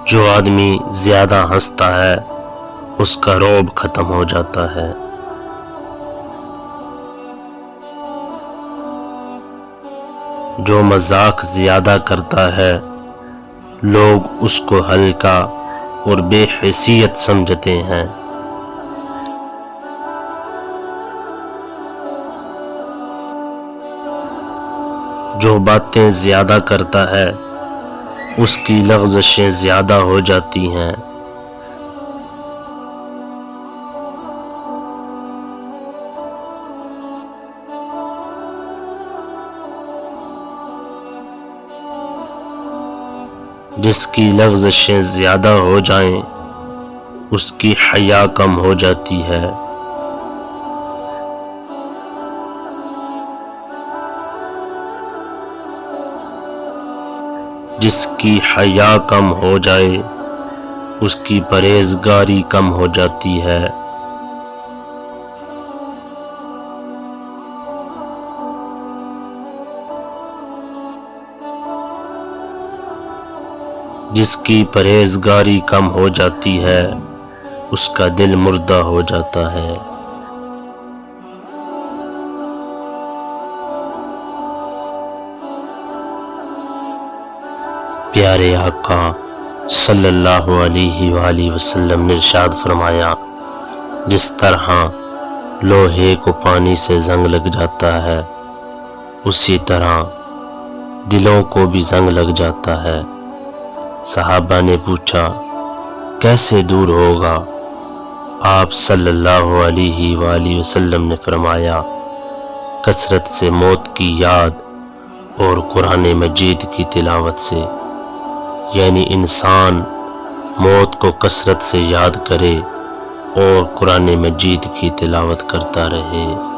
جو آدمی زیادہ ہنستا ہے اس کا رعب ختم ہو جاتا ہے۔ جو مذاق زیادہ کرتا ہے لوگ اس کو ہلکا اور بے حیثیت سمجھتے ہیں۔ جو باتیں زیادہ کرتا ہے اس کی لغزشیں زیادہ ہو جاتی ہیں۔ جس کی لغزشیں زیادہ ہو جائیں اس کی حیا کم ہو جاتی ہے۔ جس کی حیا کم ہو جائے اس کی پرہیزگاری کم ہو جاتی ہے۔ جس کی پرہیزگاری کم ہو جاتی ہے اس کا دل مردہ ہو جاتا ہے۔ پیارے آقا صلی اللہ علیہ وآلہ وسلم نے ارشاد فرمایا، جس طرح لوہے کو پانی سے زنگ لگ جاتا ہے اسی طرح دلوں کو بھی زنگ لگ جاتا ہے۔ صحابہ نے پوچھا کیسے دور ہوگا؟ آپ صلی اللہ علیہ وآلہ وسلم نے فرمایا، کثرت سے موت کی یاد اور قرآن مجید کی تلاوت سے، یعنی انسان موت کو کثرت سے یاد کرے اور قرآن مجید کی تلاوت کرتا رہے۔